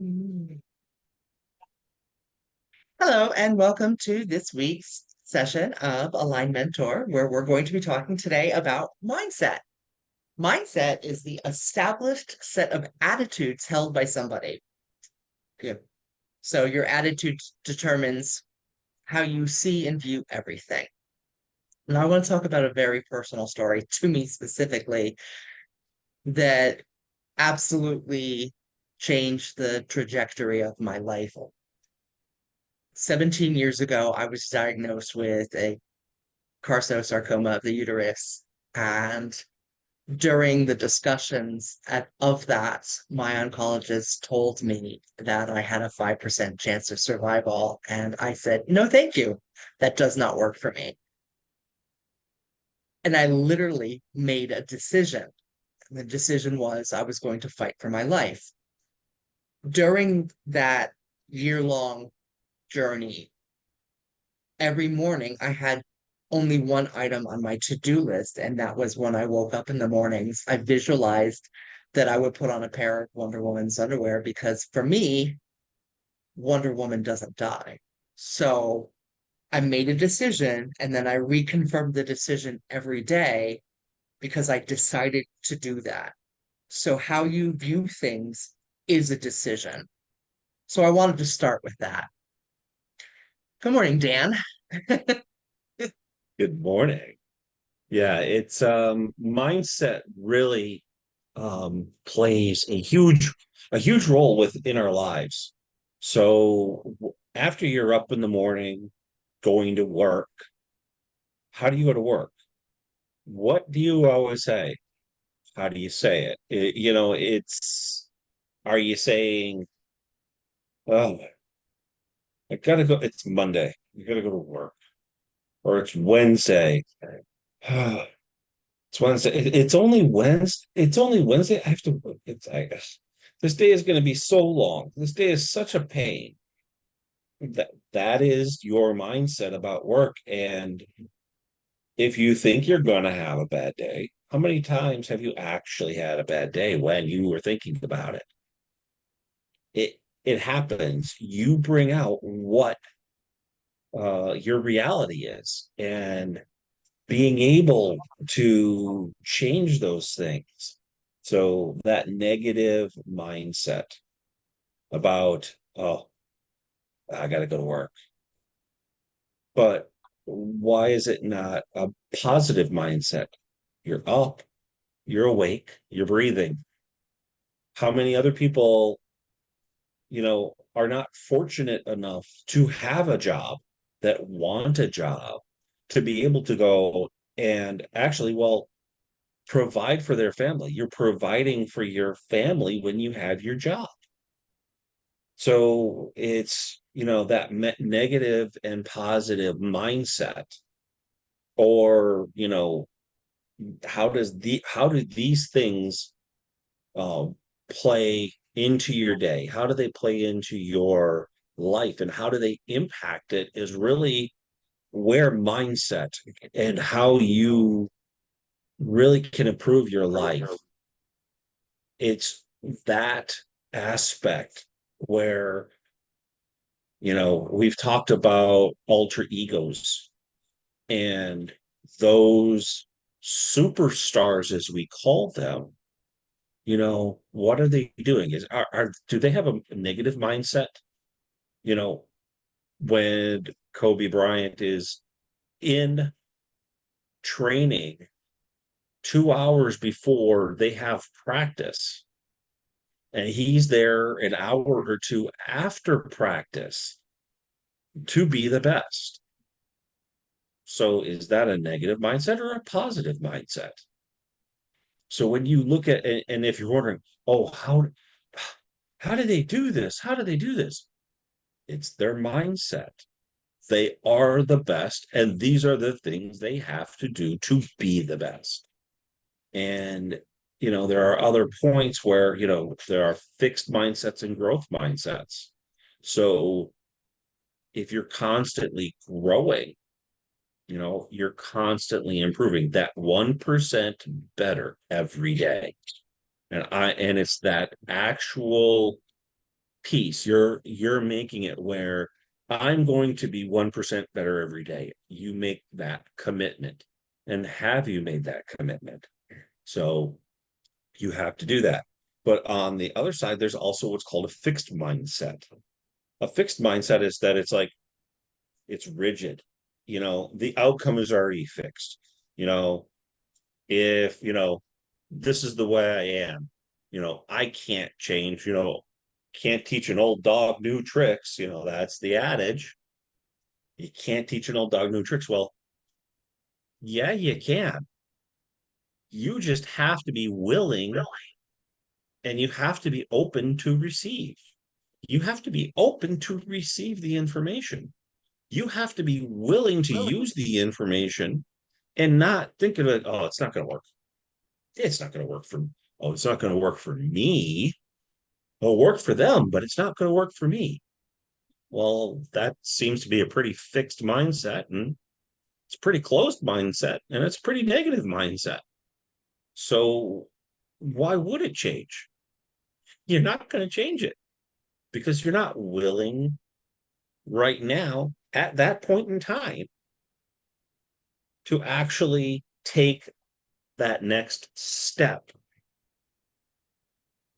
Mm. Hello, and welcome to this week's session of Align Mentor, where we're going to be talking today about mindset. Mindset is the established set of attitudes held by somebody. Yeah. So your attitude determines how you see and view everything. And I want to talk about a very personal story to me specifically that absolutely changed the trajectory of my life. 17 years ago, I was diagnosed with a carcinosarcoma of the uterus. And during the discussions of that, my oncologist told me that I had a 5% chance of survival. And I said, no, thank you. That does not work for me. And I literally made a decision. The decision was I was going to fight for my life. During that year-long journey, every morning I had only one item on my to-do list, and that was when I woke up in the mornings, I visualized that I would put on a pair of Wonder Woman's underwear because for me, Wonder Woman doesn't die. So I made a decision and then I reconfirmed the decision every day because I decided to do that. So how you view things is a decision. So I wanted to start with that. Good morning, Dan. Good morning. Yeah, it's mindset really plays a huge role within our lives. So after you're up in the morning going to work, how do you go to work? What do you always say? How do you say it? It's are you saying, oh, I gotta go, it's Monday, you gotta go to work, or it's Wednesday. It's Wednesday. It's only Wednesday. It's only Wednesday. I have to. It's. I guess this day is going to be so long. This day is such a pain. That is your mindset about work. And if you think you're going to have a bad day, how many times have you actually had a bad day when you were thinking about it? It happens. You bring out what your reality is, and being able to change those things. So that negative mindset about, oh, I got to go to work. But why is it not a positive mindset? You're up, you're awake, you're breathing. How many other people, are not fortunate enough to have a job, that want a job, to be able to go and actually, well, provide for their family. You're providing for your family when you have your job. So it's, that negative and positive mindset, or, how do these things um, play into your day? How do they play into your life, and how do they impact it is really where mindset and how you really can improve your life. It's that aspect where, we've talked about alter egos, and those superstars, as we call them. What are they doing? Do they have a negative mindset? you know when Kobe Bryant is in training 2 hours before they have practice, and he's there an hour or two after practice to be the best. So is that a negative mindset or a positive mindset? So when you look at, and if you're wondering, oh, how do they do this? How do they do this? It's their mindset. They are the best, and these are the things they have to do to be the best. And there are other points where there are fixed mindsets and growth mindsets. So if you're constantly growing, you're constantly improving that 1% better every day. And it's that actual piece. You're making it where I'm going to be 1% better every day. You make that commitment. And have you made that commitment? So you have to do that. But on the other side, there's also what's called a fixed mindset. A fixed mindset is that it's like it's rigid. The outcome is already fixed. You know, if this is the way I am, I can't change, can't teach an old dog new tricks. That's the adage. You can't teach an old dog new tricks. Well, yeah, you can. You just have to be willing, and you have to be open to receive. You have to be open to receive the information. You have to be willing to use the information and not think of it, oh, it's not going to work. It's not going to work for, oh, it's not going to work for me. It'll work for them, but it's not going to work for me. Well, that seems to be a pretty fixed mindset, and it's a pretty closed mindset, and it's a pretty negative mindset. So why would it change? You're not going to change it because you're not willing right now at that point in time to actually take that next step.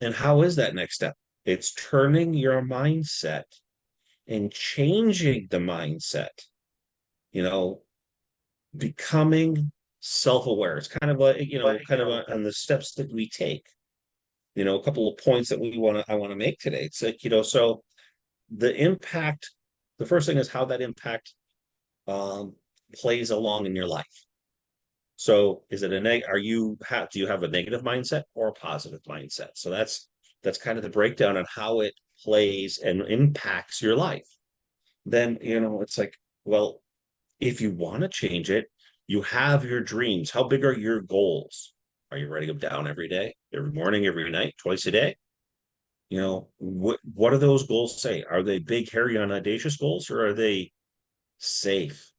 And how is that next step? It's turning your mindset and changing the mindset, you know, becoming self-aware. It's kind of like, on the steps that we take, a couple of points that I want to make today. It's like, so the impact, the first thing is how that impact plays along in your life. So is it do you have a negative mindset or a positive mindset? So that's kind of the breakdown on how it plays and impacts your life. Then, it's like, well, if you want to change it, you have your dreams. How big are your goals? Are you writing them down every day, every morning, every night, twice a day? What do those goals say? Are they big, hairy, and audacious goals, or are they safe?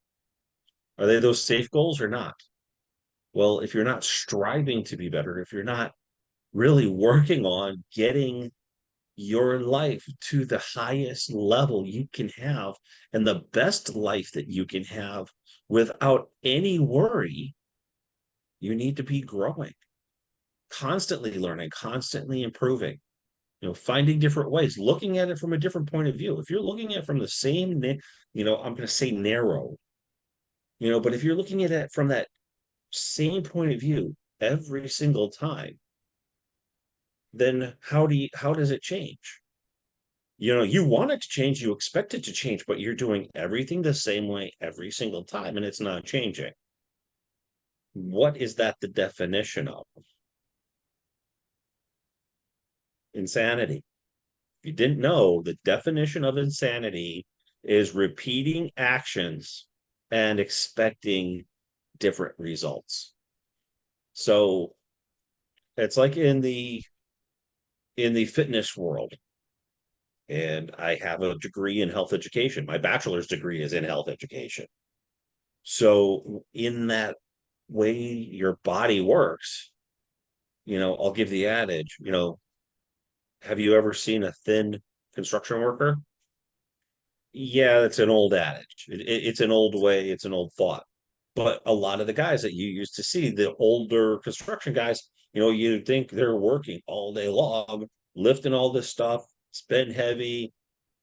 Are they those safe goals or not? Well, if you're not striving to be better, if you're not really working on getting your life to the highest level you can have and the best life that you can have without any worry, you need to be growing, constantly learning, constantly improving, finding different ways, looking at it from a different point of view. If you're looking at it from the same, I'm going to say narrow, but if you're looking at it from that same point of view every single time, then how does it change? You want it to change, you expect it to change, but you're doing everything the same way every single time, and it's not changing. What is that the definition of? Insanity. If you didn't know, the definition of insanity is repeating actions and expecting different results. So it's like in the fitness world, and I have a degree in health education. My bachelor's degree is in health education. So in that way your body works, I'll give the adage, have you ever seen a thin construction worker? Yeah, it's an old adage. It's an old way, it's an old thought. But a lot of the guys that you used to see, the older construction guys, you think they're working all day long, lifting all this stuff, it's been heavy,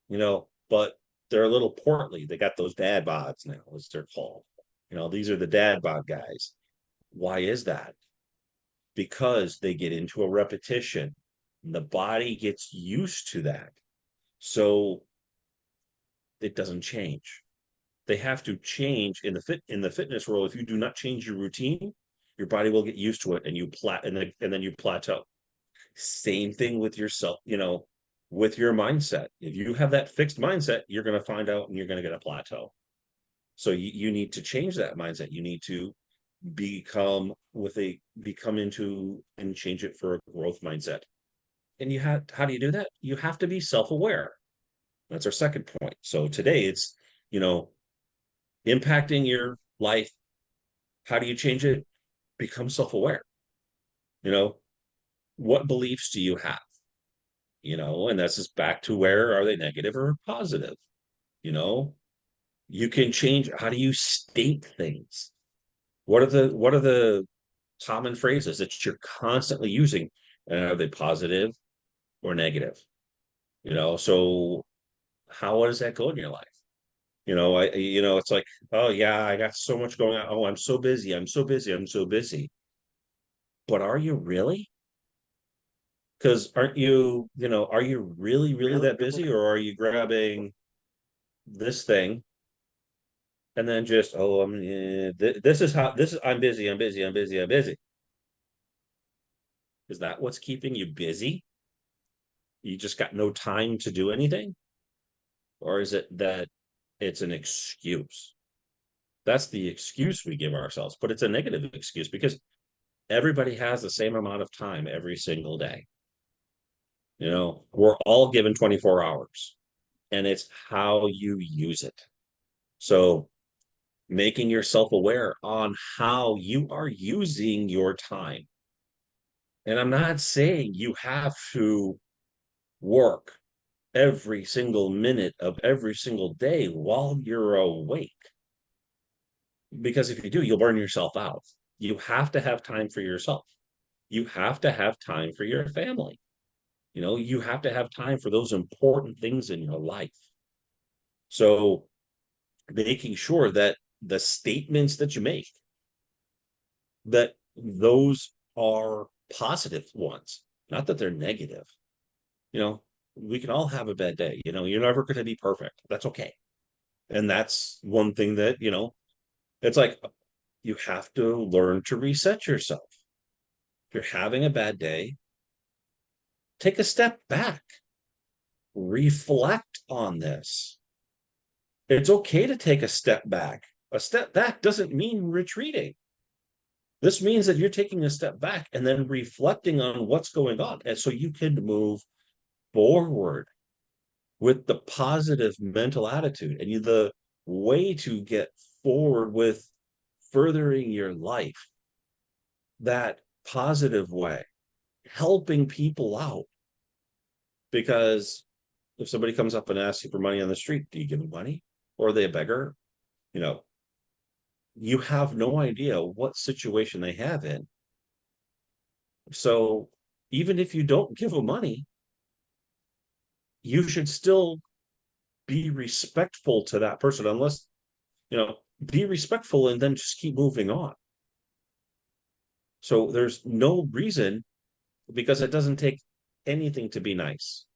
but they're a little portly. They got those dad bods now, as they're called. These are the dad bod guys. Why is that? Because they get into a repetition. The body gets used to that. So it doesn't change. They have to change in the fitness world. If you do not change your routine, your body will get used to it and and then you plateau. Same thing with yourself, with your mindset. If you have that fixed mindset, you're going to find out and you're going to get a plateau. So you need to change that mindset. You need to become into and change it for a growth mindset. And how do you do that? You have to be self-aware. That's our second point. So today it's, impacting your life. How do you change it? Become self-aware. What beliefs do you have? And that's just back to where are they negative or positive? You know, you can change how do you state things? What are the common phrases that you're constantly using? And are they positive or negative? So how does that go in your life? It's like, oh yeah, I got so much going on. Oh, I'm so busy. I'm so busy. I'm so busy. But are you really? Because are you really, really that busy, or are you grabbing this thing and then just, oh, this is how this is, I'm busy, I'm busy, I'm busy, I'm busy. Is that what's keeping you busy? You just got no time to do anything? Or is it that it's an excuse? That's the excuse we give ourselves, but it's a negative excuse because everybody has the same amount of time every single day. We're all given 24 hours, and it's how you use it. So making yourself aware on how you are using your time. And I'm not saying you have to work every single minute of every single day while you're awake. Because if you do, you'll burn yourself out. You have to have time for yourself. You have to have time for your family. You have to have time for those important things in your life. So making sure that the statements that you make, that those are positive ones, not that they're negative. You know, we can all have a bad day. You're never going to be perfect. That's okay. And that's one thing that, it's like you have to learn to reset yourself. If you're having a bad day, take a step back, reflect on this. It's okay to take a step back. A step back doesn't mean retreating. This means that you're taking a step back and then reflecting on what's going on. And so you can move forward with the positive mental attitude. And the way to get forward with furthering your life that positive way, helping people out. Because if somebody comes up and asks you for money on the street, do you give them money? Or are they a beggar? You know, you have no idea what situation they have in. So even if you don't give them money, you should still be respectful to that person, unless, be respectful and then just keep moving on. So there's no reason, because it doesn't take anything to be nice.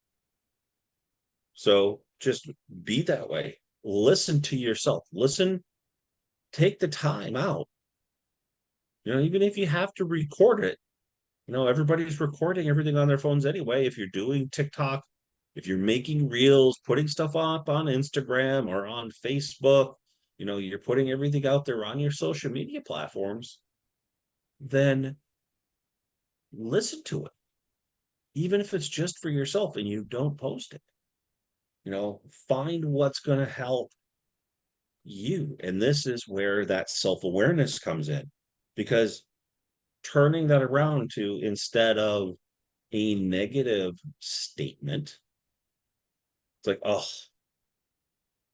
So just be that way. Listen to yourself. Take the time out. Even if you have to record it, everybody's recording everything on their phones anyway. If you're doing TikTok, if you're making reels, putting stuff up on Instagram or on Facebook, you're putting everything out there on your social media platforms, then listen to it. Even if it's just for yourself and you don't post it. Find what's going to help you. And this is where that self-awareness comes in, because turning that around to, instead of a negative statement, it's like, oh,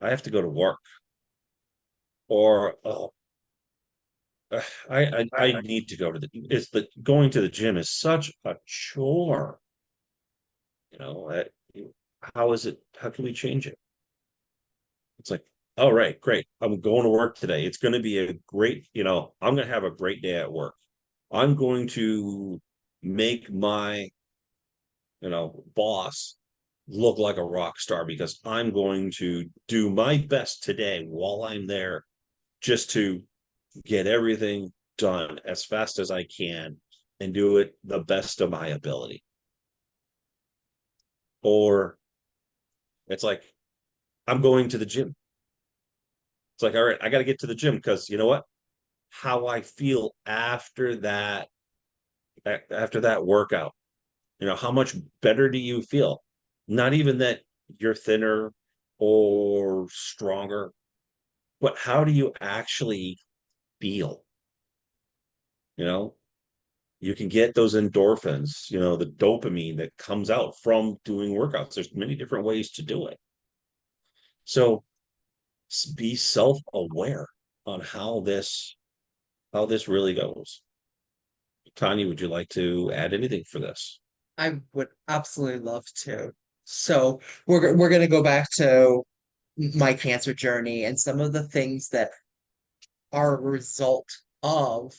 I have to go to work, or oh, I need to go to going to the gym is such a chore. You know, uh, how is it? How can we change it? It's like, all right, great. I'm going to work today. It's going to be a great, I'm going to have a great day at work. I'm going to make my, boss look like a rock star, because I'm going to do my best today while I'm there, just to get everything done as fast as I can and do it the best of my ability. Or it's like, I'm going to the gym. It's like, all right, I got to get to the gym, because you know what? How I feel after that workout. How much better do you feel? Not even that you're thinner or stronger, but how do you actually feel? You know, You can get those endorphins, the dopamine that comes out from doing workouts. There's many different ways to do it. So be self-aware on how this really goes. Tanya, would you like to add anything for this? I would absolutely love to. So we're gonna go back to my cancer journey and some of the things that are a result of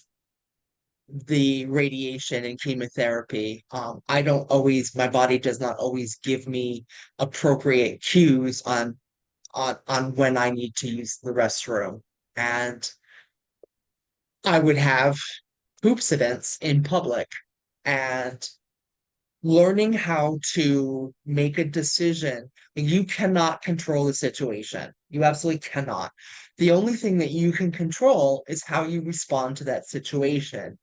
the radiation and chemotherapy. I don't always, my body does not always give me appropriate cues on when I need to use the restroom. And I would have poopsidents in public, and learning how to make a decision. You cannot control the situation. You absolutely cannot. The only thing that you can control is how you respond to that situation.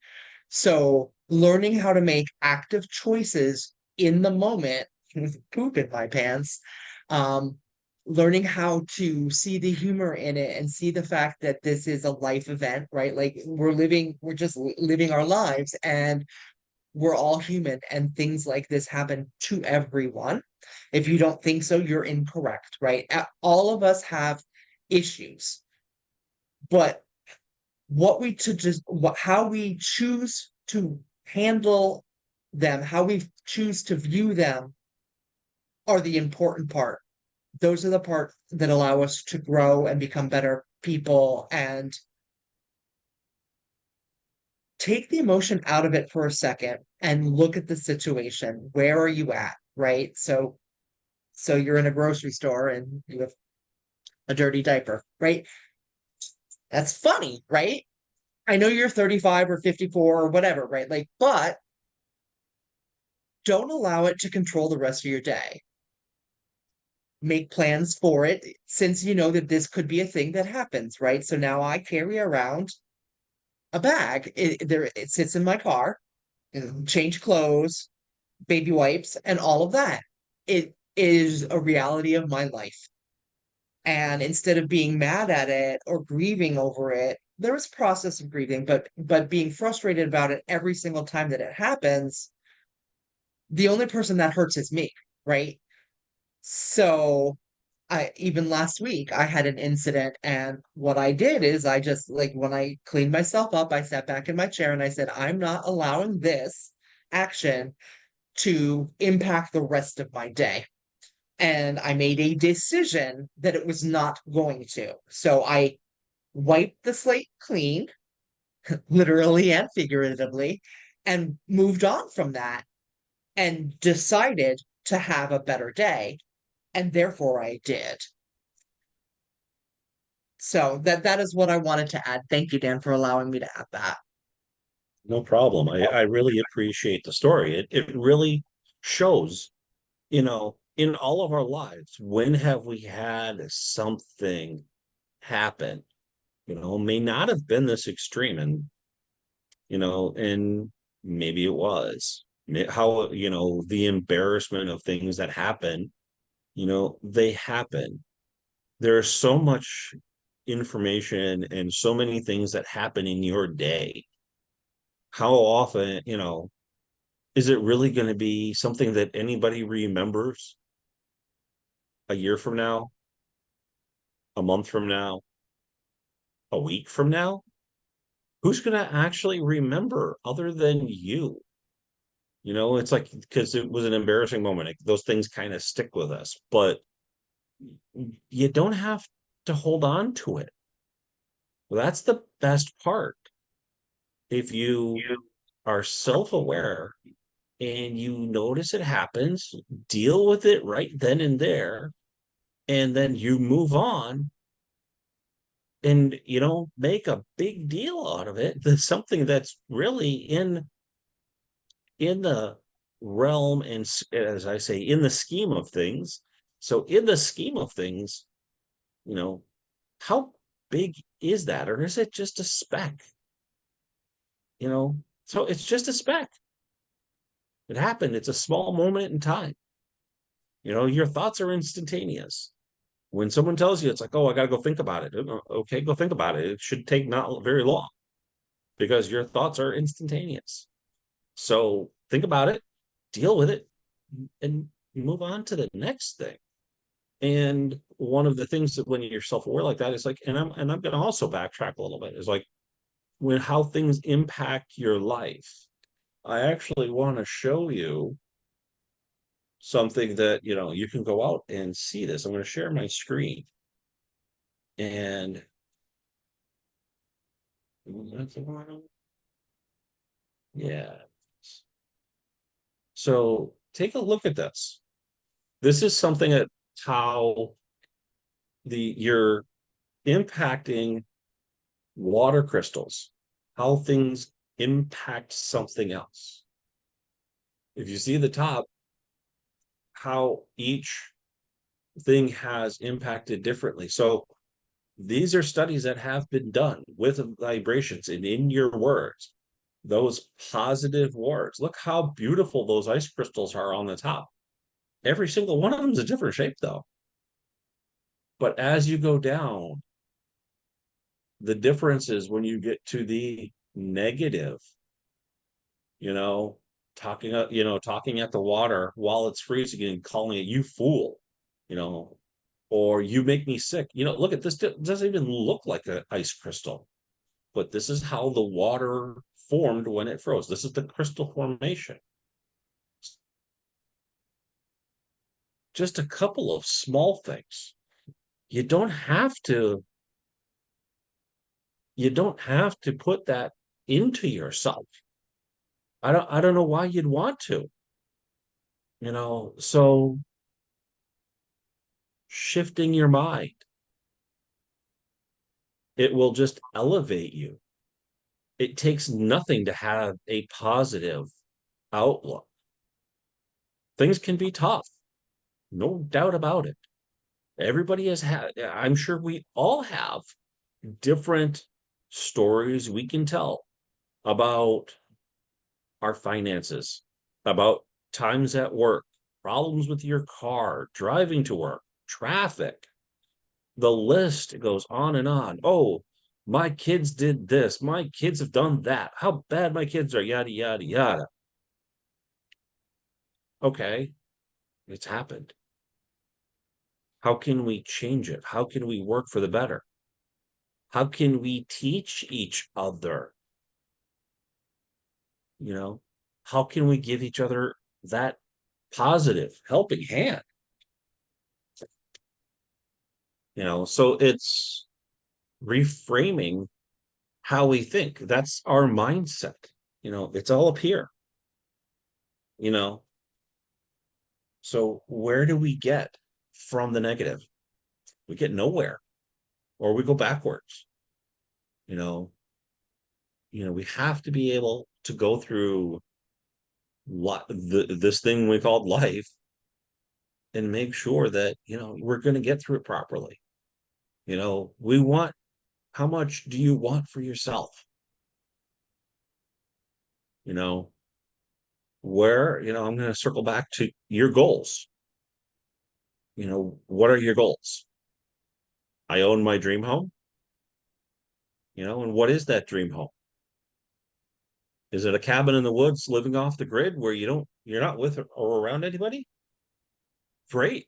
So, learning how to make active choices in the moment with poop in my pants, um, learning how to see the humor in it and see the fact that this is a life event, right? Like we're just living our lives, and we're all human, and things like this happen to everyone. If you don't think so, you're incorrect, right? All of us have issues, but how we choose to handle them, how we choose to view them are the important part. Those are the parts that allow us to grow and become better people, and take the emotion out of it for a second and look at the situation. Where are you at? Right? So you're in a grocery store and you have a dirty diaper, right? That's funny, right? I know you're 35 or 54 or whatever, right? Like, but don't allow it to control the rest of your day. Make plans for it, since you know that this could be a thing that happens, right? So now I carry around a bag. It sits in my car, change clothes, baby wipes, and all of that. It is a reality of my life. And instead of being mad at it or grieving over it, there is a process of grieving, but being frustrated about it every single time that it happens, the only person that hurts is me, right? So I even last week I had an incident, and what I did is I just, like, when I cleaned myself up, I sat back in my chair and I said, I'm not allowing this action to impact the rest of my day. And I made a decision that it was not going to. So I wiped the slate clean, literally and figuratively, and moved on from that and decided to have a better day. And therefore I did. So that is what I wanted to add. Thank you, Dan, for allowing me to add that. No problem. I really appreciate the story. It really shows, in all of our lives, when have we had something happen, may not have been this extreme, and maybe it was. How, the embarrassment of things that happen, they happen. There's so much information and so many things that happen in your day. How often, is it really going to be something that anybody remembers a year from now, a month from now, a week from now? Who's going to actually remember other than you? It's like, because it was an embarrassing moment. Like, those things kind of stick with us, but you don't have to hold on to it. Well, that's the best part. If you are self-aware and you notice it happens, deal with it right then and there, and then you move on, and make a big deal out of it. That's something that's really in the realm, and as I say, in the scheme of things. So in the scheme of things, you know how big is that, or is it just a speck? So it's just a speck. It happened. It's a small moment in time. Your thoughts are instantaneous. When someone tells you, it's like, oh, I gotta go think about it. Okay, go think about it. It should take not very long, because your thoughts are instantaneous. So think about it, deal with it, and move on to the next thing. And one of the things that when you're self-aware like that is like, and I'm going to also backtrack a little bit, is like when how things impact your life. I actually want to show you something that, you can go out and see this. I'm going to share my screen. And that's the one. Yeah. So take a look at this. This is something that how you're impacting water crystals, how things impact something else. If you see the top, how each thing has impacted differently. So these are studies that have been done with vibrations and in your words, those positive words. Look how beautiful those ice crystals are on the top. Every single one of them is a different shape, though. But as you go down, the difference is when you get to the negative, you know, talking at the water while it's freezing and calling it you fool, you know, or you make me sick. Look at this. It doesn't even look like an ice crystal, but this is how the water formed when it froze. This is the crystal formation. Just a couple of small things. You don't have to, put that into yourself. I don't know why you'd want to, so shifting your mind, it will just elevate you. It takes nothing to have a positive outlook. Things can be tough, no doubt about it. Everybody has had, I'm sure we all have different stories we can tell about our finances, about times at work, problems with your car, driving to work, traffic. The list goes on and on. Oh, my kids did this. My kids have done that. How bad my kids are, yada, yada, yada. Okay, it's happened. How can we change it? How can we work for the better? How can we teach each other? You know, how can we give each other that positive helping hand? So it's reframing how we think. That's our mindset. It's all up here, you know. So where do we get from the negative? We get nowhere, or we go backwards. You know, we have to be able to go through this thing we called life and make sure that, we're going to get through it properly. We want, how much do you want for yourself? You know, I'm going to circle back to your goals. What are your goals? I own my dream home. And what is that dream home? Is it a cabin in the woods living off the grid where you're not with or around anybody? Great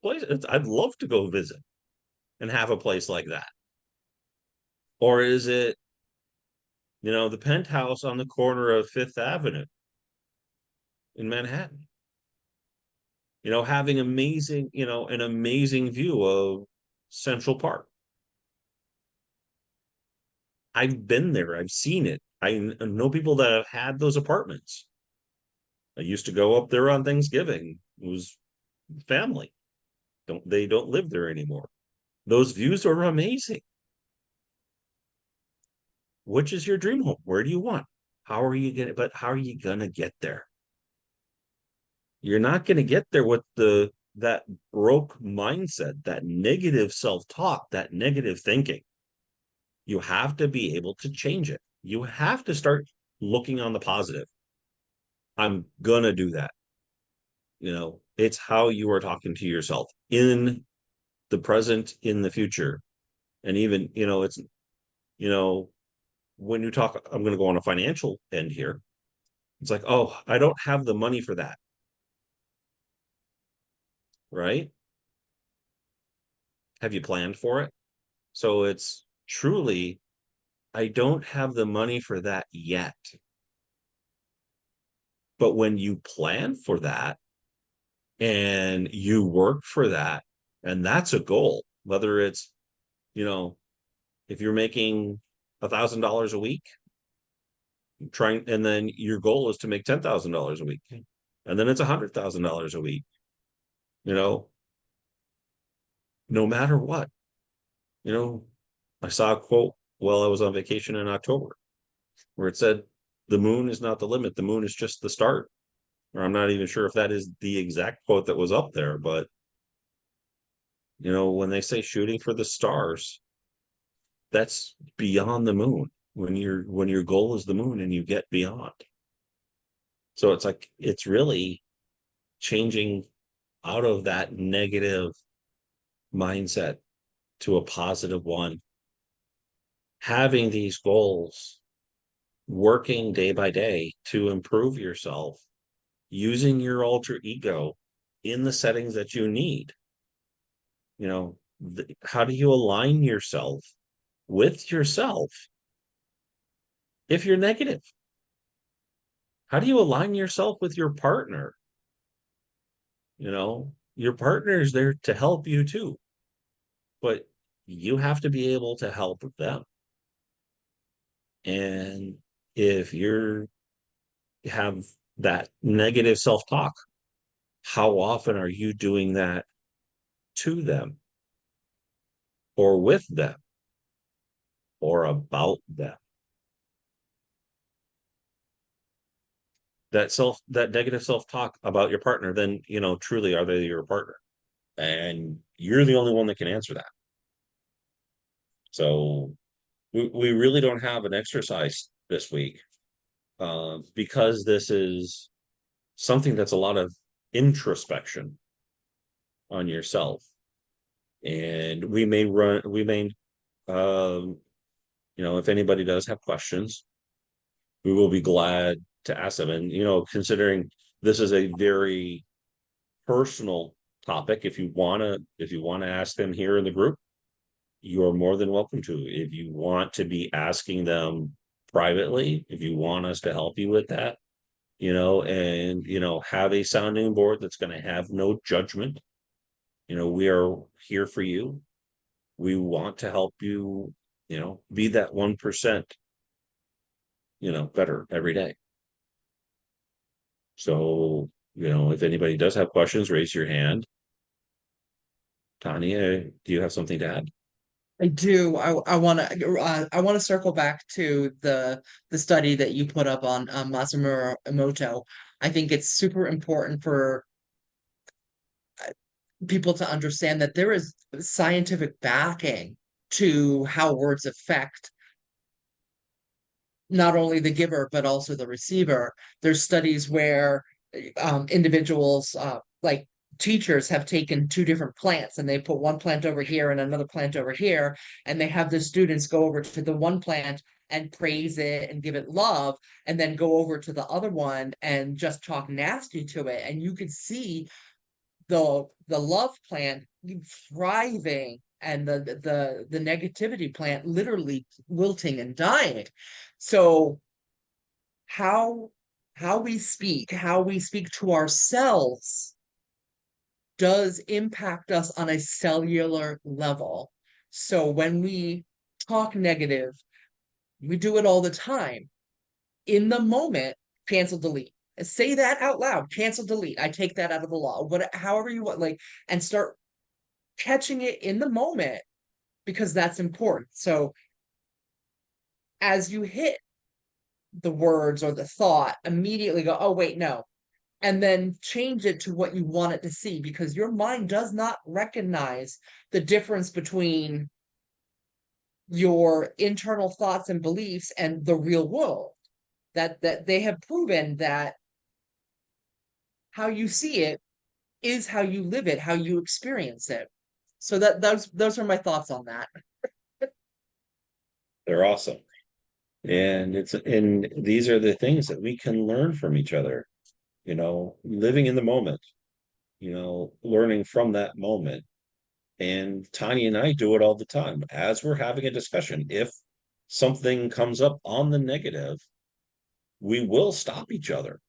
place. I'd love to go visit and have a place like that. Or is it, the penthouse on the corner of Fifth Avenue in Manhattan? Having an amazing view of Central Park. I've been there. I've seen it. I know people that have had those apartments. I used to go up there on Thanksgiving. It was family. They don't live there anymore. Those views are amazing. Which is your dream home? Where do you want? How are you gonna get there? You're not gonna get there with that broke mindset, that negative self-talk, that negative thinking. You have to be able to change it. You have to start looking on the positive. I'm gonna do that. It's how you are talking to yourself in the present, in the future. And even, you know, when you talk, I'm going to go on a financial end here. It's like, oh, I don't have the money for that, right? Have you planned for it? So it's truly, I don't have the money for that yet. But when you plan for that and you work for that, and that's a goal, whether it's, you know, if you're making $1,000 a week, trying, and then your goal is to make $10,000 a week, and then it's $100,000 a week, you know, no matter what, you know, I saw a quote while I was on vacation in October where it said, the moon is not the limit, the moon is just the start. Or I'm not even sure if that is the exact quote that was up there, but when they say shooting for the stars, that's beyond the moon. When your goal is the moon and you get beyond. So it's like it's really changing out of that negative mindset to a positive one. Having these goals, working day by day to improve yourself, using your alter ego in the settings that you need. How do you align yourself with yourself if you're negative? How do you align yourself with your partner? Your partner is there to help you too, but you have to be able to help them. And if you have that negative self-talk, how often are you doing that to them or with them or about them? That negative self-talk about your partner, then truly, are they your partner? And you're the only one that can answer that. So we really don't have an exercise this week, because this is something that's a lot of introspection on yourself. And um, if anybody does have questions, we will be glad to ask them. And, considering this is a very personal topic, if you want to ask them here in the group, you are more than welcome to. If you want to be asking them privately, if you want us to help you with that, and have a sounding board that's going to have no judgment. We are here for you. We want to help you, be that 1%, better every day. So, if anybody does have questions, raise your hand. Tanya, do you have something to add? I do. I want to circle back to the study that you put up on Masaru Emoto. I think it's super important for people to understand that there is scientific backing to how words affect not only the giver but also the receiver. There's studies where individuals, like teachers, have taken two different plants and they put one plant over here and another plant over here, and they have the students go over to the one plant and praise it and give it love, and then go over to the other one and just talk nasty to it. And you could see the love plant thriving and the negativity plant literally wilting and dying. So how how we speak to ourselves does impact us on a cellular level. So when we talk negative, we do it all the time. In the moment, cancel, delete. Say that out loud. Cancel, delete. I take that out of the law. However you want, like, and start catching it in the moment, because that's important. So as you hit the words or the thought, immediately go, oh wait, no. And then change it to what you want it to see, because your mind does not recognize the difference between your internal thoughts and beliefs and the real world. That they have proven that how you see it is how you live it, how you experience it. So those are my thoughts on that. They're awesome. And these are the things that we can learn from each other, living in the moment, learning from that moment. And Tanya and I do it all the time as we're having a discussion. If something comes up on the negative, we will stop each other.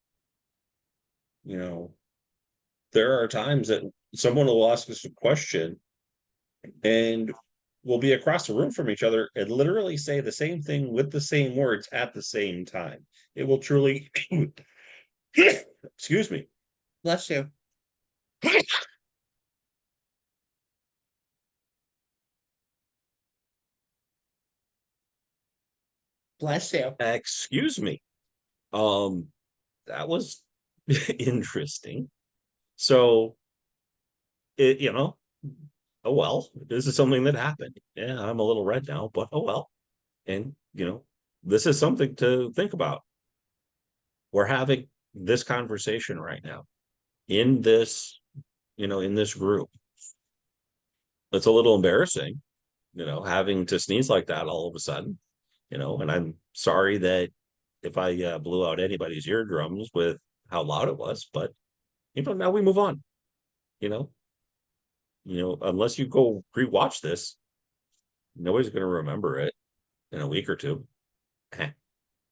You know, there are times that someone will ask us a question and we'll be across the room from each other and literally say the same thing with the same words at the same time. It will truly, excuse me. Bless you. Bless you. Excuse me. Um, that was interesting. So it, oh well, this is something that happened. Yeah, I'm a little red now, but oh well. And this is something to think about. We're having this conversation right now in this group. It's a little embarrassing, having to sneeze like that all of a sudden, and I'm sorry that if I blew out anybody's eardrums with how loud it was, but now we move on, you know, unless you go rewatch this, nobody's going to remember it in a week or two.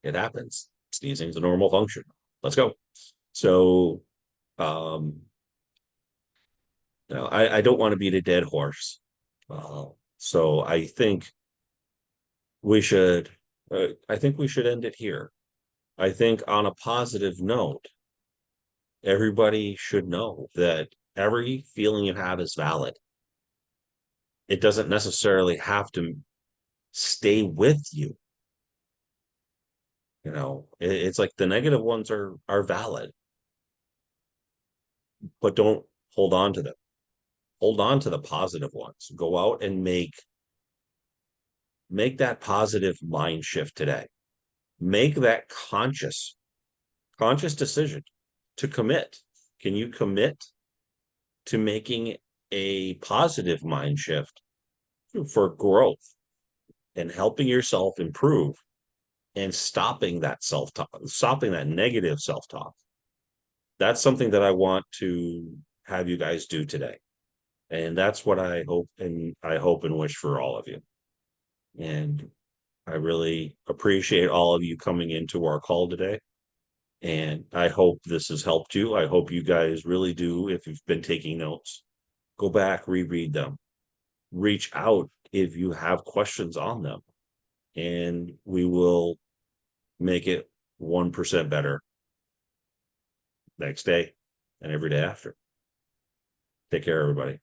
It happens. Sneezing is a normal function. Let's go. So, um, I don't want to beat a dead horse. So I think we should end it here. I think on a positive note, everybody should know that every feeling you have is valid. It doesn't necessarily have to stay with you. It's like the negative ones are valid, but don't hold on to them. Hold on to the positive ones. Go out and make that positive mind shift today. Make that conscious decision to commit. Can you commit to making a positive mind shift for growth and helping yourself improve and stopping that self-talk, stopping that negative self-talk? That's something that I want to have you guys do today. And that's what I hope and wish for all of you. And I really appreciate all of you coming into our call today. And I hope this has helped you. I hope you guys really do. If you've been taking notes, go back, reread them, reach out if you have questions on them, and we will make it 1% better next day and every day after. Take care, everybody.